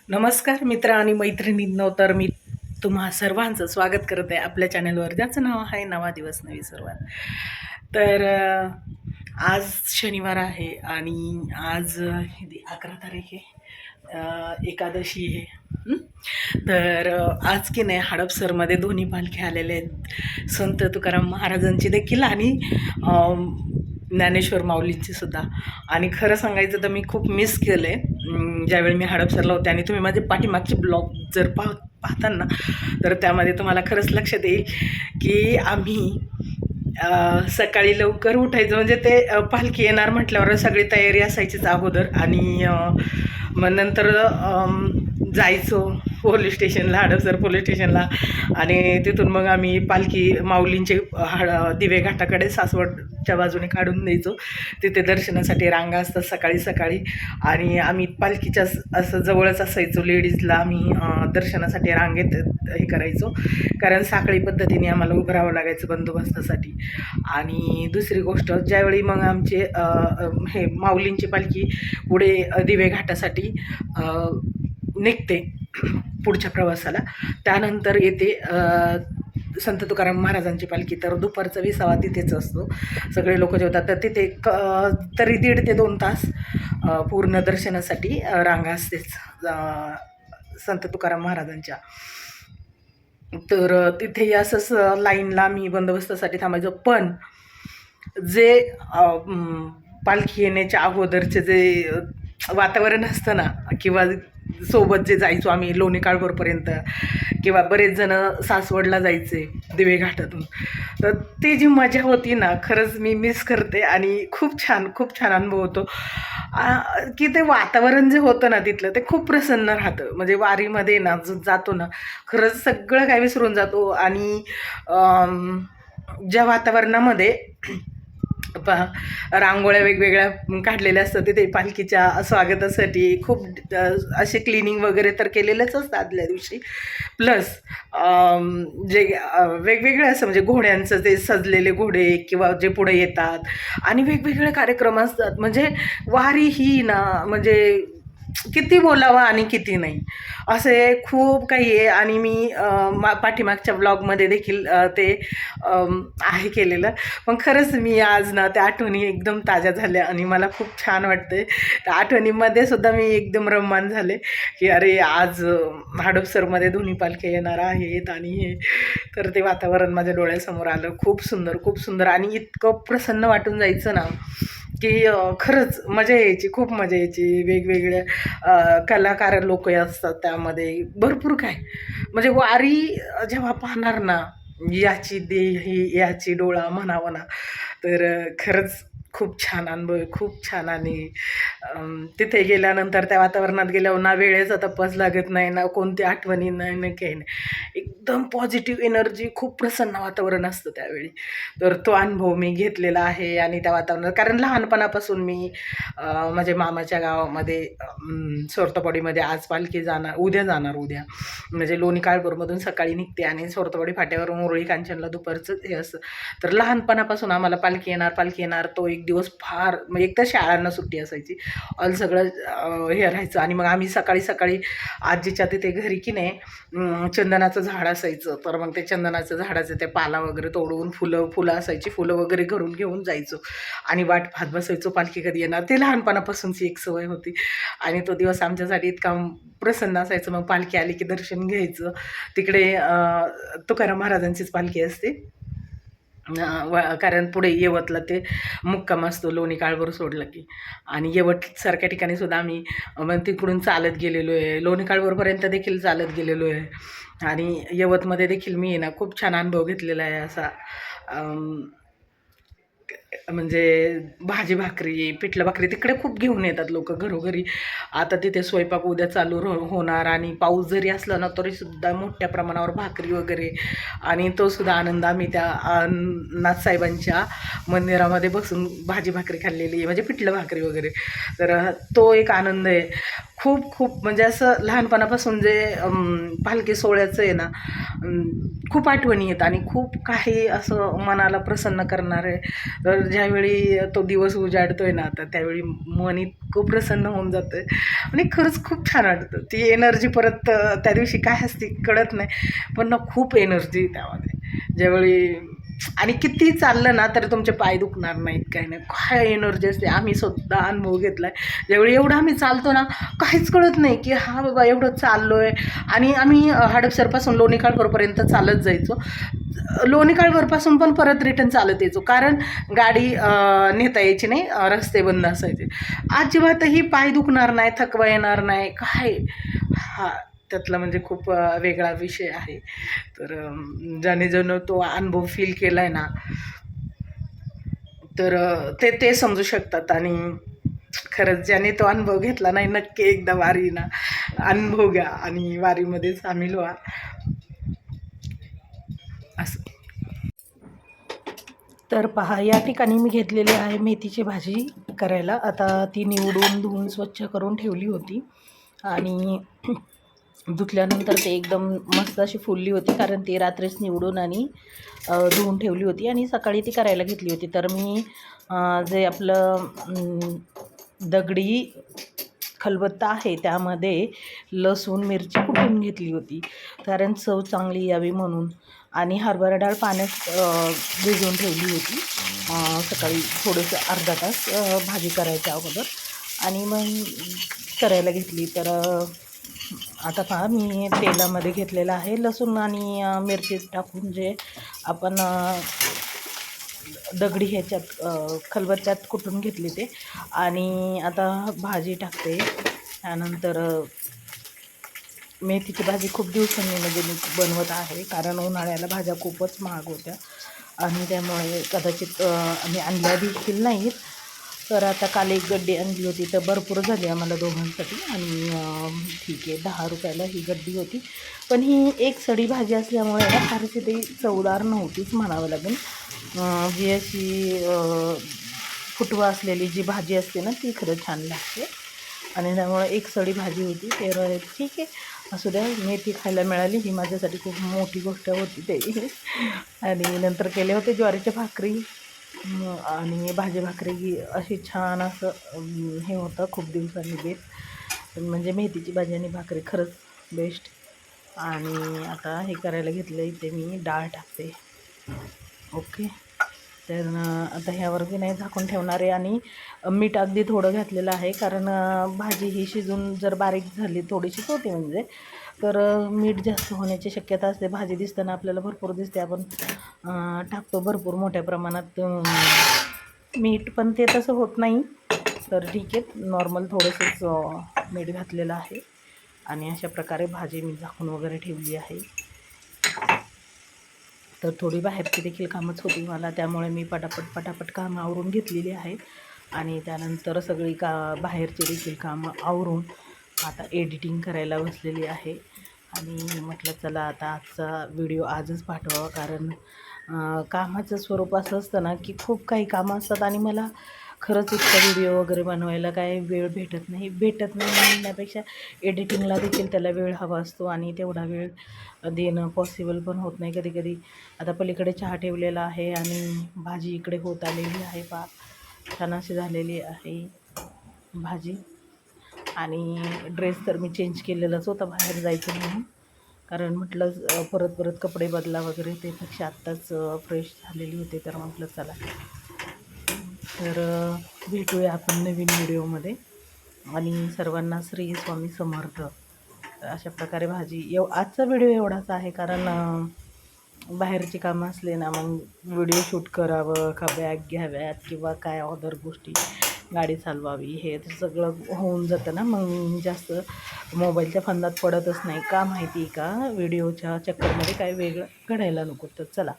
नमस्कार मित्र आणि मैत्रिणींनो, तर मी तुम्हा सर्वांचं स्वागत करत आहे आपल्या चॅनलवर, ज्याचं नाव आहे नवा दिवस नवी सुरुवात. तर आज शनिवार आहे आणि आज 11 तारीख आहे, एकादशी आहे. तर आज की नाही हडपसरमध्ये दोन्ही पालखी आलेले आहेत, संत तुकाराम महाराजांची देखील आणि ज्ञानेश्वर माऊलींची सुद्धा. आणि खरं सांगायचं तर मी खूप मिस केलं आहे ज्यावेळी मी हडपसरला होते. आणि तुम्ही माझे पाठीमागचे ब्लॉग जर पाहताल ना, तर त्यामध्ये तुम्हाला खरंच लक्षात येईल की आम्ही सकाळी लवकर उठायचं, म्हणजे ते पालखी येणार म्हटल्यावर सगळी तयारी असायचीच अगोदर. आणि मग नंतर जायचो पोलीस स्टेशनला, हडपसर पोलीस स्टेशनला. आणि तिथून मग आम्ही पालखी माऊलींचे दिवे घाटाकडे सासवडच्या बाजूने काढून द्यायचो. तिथे दर्शनासाठी रांगा असतात सकाळी सकाळी. आणि आम्ही पालखीच्या असं जवळच असायचो, लेडीजला आम्ही दर्शनासाठी रांगेत हे करायचो, कारण साखळी पद्धतीने आम्हाला उभं राहावं लागायचं बंदोबस्तासाठी. आणि दुसरी गोष्ट, ज्यावेळी मग आमचे हे माऊलींची पालखी पुढे दिवे घाटासाठी निघते पुढच्या प्रवासाला, त्यानंतर येते संत तुकाराम महाराजांची पालखी. तर दुपारचा विसावा तिथेच असतो, सगळे लोक जेवतात. तर तिथे तरी 1.5 ते 2 तास पूर्ण दर्शनासाठी रांगा असतेच संत तुकाराम महाराजांच्या. तर तिथे असंच लाईनला मी बंदोबस्तासाठी थांबायचो. पण जे पालखी येण्याच्या अगोदरचे जे वातावरण असतं ना, किंवा सोबत जे जायचो आम्ही लोणी काळभोरपर्यंत, किंवा बरेच जण सासवडला जायचे दिवे घाटातून, तर ती जी मजा होती ना, खरंच मी मिस करते. आणि खूप छान अनुभव होतो की ते वातावरण जे होतं ना तिथलं, ते खूप प्रसन्न राहतं. म्हणजे वारीमध्ये ना जातो ना, खरंच सगळं काय विसरून जातो. आणि ज्या वातावरणामध्ये रांगोळ्या वेगवेगळ्या काढलेल्या असतात तिथे पालखीच्या स्वागतासाठी, खूप असे क्लिनिंग वगैरे तर केलेलेच असतात आदल्या दिवशी. प्लस जे वेगवेगळे असं, म्हणजे घोड्यांचं ते सजलेले घोडे किंवा जे पुढे येतात, आणि वेगवेगळे कार्यक्रम असतात. म्हणजे वारी ही ना, म्हणजे किती बोलावं आणि किती नाही, असे खूप काही आहे. आणि मी पाठीमागच्या ब्लॉगमध्ये देखील ते आहे केलेलं. पण खरंच मी आज ना त्या आठवणी एकदम ताज्या झाल्या आणि मला खूप छान वाटते. त्या आठवणीमध्ये सुद्धा मी एकदम रममाण झाले की अरे, आज हडपसरमध्ये दोन्ही पालख्या येणार आहेत. आणि हे, तर ते वातावरण माझ्या डोळ्यासमोर आलं. खूप सुंदर आणि इतकं प्रसन्न वाटून जायचं ना की खरंच मजा यायची, खूप मजा यायची. वेगवेगळ्या कलाकार लोक असतात त्यामध्ये, भरपूर काय. म्हणजे वारी जेव्हा पाहणार ना, याची देही याची डोळा म्हणावं ना, तर खरंच खूप छान अनुभव आहे, खूप छान. आणि तिथे गेल्यानंतर त्या वातावरणात गेल्यावर ना वेळेचा तपास लागत नाही, ना कोणती आठवणी नाही, ना काही नाही. एकदम पॉझिटिव्ह एनर्जी, खूप प्रसन्न वातावरण असतं त्यावेळी. तर तो अनुभव मी घेतलेला आहे. आणि त्या वातावरणात, कारण लहानपणापासून मी माझ्या मामाच्या गावामध्ये सोरतवाडीमध्ये, आज पालखी उद्या म्हणजे लोणी काळभोरमधून सकाळी निघते आणि सोरतवाडी फाट्यावरून उरळी कांचनला दुपारचं हे असतं. तर लहानपणापासून आम्हाला पालखी येणार तो एक दिवस फार, म्हणजे एक तर शाळांना सुट्टी असायची, सगळं हे राहायचं. आणि मग आम्ही सकाळी आजीच्या तिथे घरी की नाही चंदनाचं झाड असायचं, तर मग ते चंदनाचं झाडाचं ते पाला वगैरे तोडून फुलं असायची, फुलं वगैरे घरून घेऊन जायचो आणि वाट पाहत बसायचो पालखी कधी येणार. ते लहानपणापासूनची एक सवय होती. आणि तो दिवस आमच्यासाठी इतका प्रसन्न असायचं. मग पालखी आली की दर्शन घ्यायचं. तिकडे तुकाराम महाराजांचीच पालखी असते, कारण पुढे येवतला ते मुक्काम असतो लोणी काळभोर सोडलं की. आणि येवतसारख्या ठिकाणी सुद्धा आम्ही मग तिकडून चालत गेलेलो आहे, लोणी काळभोरपर्यंत देखील चालत गेलेलो आहे. आणि येवतमध्ये देखील मी ना खूप छान अनुभव घेतलेला आहे असा. म्हणजे भाजी भाकरी, पिठलं भाकरी तिकडे खूप घेऊन येतात लोक घरोघरी. आता तिथे स्वयंपाक उद्या चालू होणार, आणि पाऊस जरी असला ना तरीसुद्धा मोठ्या प्रमाणावर भाकरी वगैरे. आणि तो सुद्धा आनंद आम्ही त्या नाथसाहेबांच्या मंदिरामध्ये बसून भाजी भाकरी खाल्लेली आहे, म्हणजे पिठलं भाकरी वगैरे. तर तो एक आनंद आहे. खूप म्हणजे असं लहानपणापासून जे पालखी सोहळ्याचं आहे ना, खूप आठवणी आहेत आणि खूप काही असं मनाला प्रसन्न करणार आहे. तर ज्यावेळी तो दिवस उजाडतोय ना, तर त्यावेळी मन इतकं प्रसन्न होऊन जातं आणि खरंच खूप छान वाटतं. ती एनर्जी परत त्या दिवशी काय असते कळत नाही, पण ना खूप एनर्जी त्यामध्ये. ज्यावेळी आणि किती चाललं ना तर तुमचे पाय दुखणार नाहीत, काही नाही. काय एनर्जी असते. आम्ही सुद्धा अनुभव घेतला आहे. ज्यावेळी एवढं आम्ही चालतो ना, काहीच कळत नाही की हां बाबा एवढं चाललो आहे. आणि आम्ही हडपसरपासून लोणी काळभोरपर्यंत चालत जायचो. लोणी काळभोरपासून पण परत रिटर्न चालत यायचो, कारण गाडी नेता यायची नाही, रस्ते बंद असायचे. अजिबातही पाय दुखणार नाही, थकवा येणार नाही, काय. हा त्यातला म्हणजे खूप वेगळा विषय आहे. तर ज्याने जण तो अनुभव फील केला आहे ना, तर ते ते समजू शकतात. आणि खरंच ज्याने तो अनुभव घेतला नाही, नक्की एकदा वारीना अनुभव घ्या आणि वारीमध्ये सामील व्हा. असं. तर पहा, या ठिकाणी मी घेतलेली आहे मेथीची भाजी करायला. आता ती निवडून धुवून स्वच्छ करून ठेवली होती आणि धुतल्यानंतर ते एकदम मस्त अशी फुलली होती, कारण ती रात्रीच निवडून आणि धुवून ठेवली होती आणि सकाळी ती करायला घेतली होती. तर मी जे आपलं दगडी खलबत्ता आहे त्यामध्ये लसूण मिरची कुटून घेतली होती, कारण चव चांगली यावी म्हणून. आणि हरभरा डाळ पाण्यात भिजवून ठेवली होती सकाळी थोडंसं अर्धा तास भाजी करायच्या अगोदर, आणि मग करायला घेतली. तर आता पहा, मी तेलामध्ये घेतलेलं आहे लसूण आणि मिरची टाकून, जे आपण दगडी ह्याच्यात खलबत्त्यात कुटून घेतली ते. आणि आता भाजी टाकते. त्यानंतर मेथीची भाजी खूप दिवसांनी म्हणजे मी बनवत आहे, कारण उन्हाळ्याला भाज्या खूपच महाग होत्या आणि त्यामुळे कदाचित आम्ही आणल्या देखील नाहीत. तर आता काल एक गड्डी आणली होती, तर भरपूर झाली आम्हाला दोघांसाठी. आणि ठीक आहे, 10 रुपयाला ही गड्डी होती. पण ही एक सडी भाजी असल्यामुळे ना फारशी ती चवदार नव्हतीच म्हणावं लागेल. जी अशी फुटवा असलेली जी भाजी असते ना, ती खरं छान लागते. आणि त्यामुळे एक सडी भाजी होती. तर ठीक आहे, असू द्या, मेथी खायला मिळाली ही माझ्यासाठी खूप मोठी गोष्ट होती ते. आणि नंतर केले होते ज्वारीच्या भाकरी आणि भाकरी अशी छान असं हे होतं खूप दिवसांनी बेत. म्हणजे मेथीची भाजी आणि भाकरी खरंच बेस्ट. आणि आता हे करायला घेतलं, इथे मी डाळ टाकते. ओके. तर आता ह्यावर की नाही झाकून ठेवणार आहे. आणि मीठ अगदी थोडं घातलेलं आहे, कारण भाजी ही शिजून जर बारीक झाली, थोडीशी होती म्हणजे, तर मीठ जास्त होण्याची शक्यता असते. भाजी दिसताना आपल्याला भरपूर दिसते, आपण टाकतो भरपूर मोठ्या प्रमाणात मीठ, पण ते तसं होत नाही. तर ठीक आहे, नॉर्मल थोडंसंच मीठ घातलेलं आहे. आणि अशा प्रकारे भाजी मी झाकून वगैरे ठेवली आहे. तर थोडी बाहेरची देखील कामच होती मला, त्यामुळे मी पटापट कामं आवरून घेतलेली आहे. आणि त्यानंतर सगळी बाहेरची देखील कामं आवरून आता एडिटिंग करायला बसलेली आहे. आणि म्हटलं चला आता आजचा व्हिडिओ आजच पाठवावा, कारण कामाचं स्वरूप असं असतं ना की खूप काही कामं असतात आणि मला खरंच इतका व्हिडिओ वगैरे बनवायला काय वेळ भेटत नाही म्हणण्यापेक्षा एडिटिंगला देखील त्याला वेळ हवा असतो आणि तेवढा वेळ देणं पॉसिबल पण होत नाही कधी. आता पलीकडे चहा ठेवलेला आहे आणि भाजी इकडे होत आलेली आहे. छान अशी झालेली आहे भाजी. आणि ड्रेस तर मी चेंज केलेलाच होता बाहेर जायचं म्हणून, कारण म्हटलं परत कपडे बदला वगैरे, त्यापेक्षा आत्ताच फ्रेश झालेली होते. तर म्हटलं चला, तर भेटूया आपण नवीन व्हिडिओमध्ये. आणि सर्वांना श्री स्वामी समर्थ. अशा प्रकारे भाजी आजचा व्हिडिओ एवढाच आहे, कारण बाहेरची कामं असले ना, मग व्हिडिओ शूट करावं का बॅग घ्याव्यात किंवा काय अदर गोष्टी, गाडी चालवावी, हे सगळं होऊन जातं ना. मग मी जास्त मोबाईलच्या फंदात पडतच नाही. का माहिती का, व्हिडिओच्या चक्करमध्ये काय वेगळं घडायला नको. तर चला.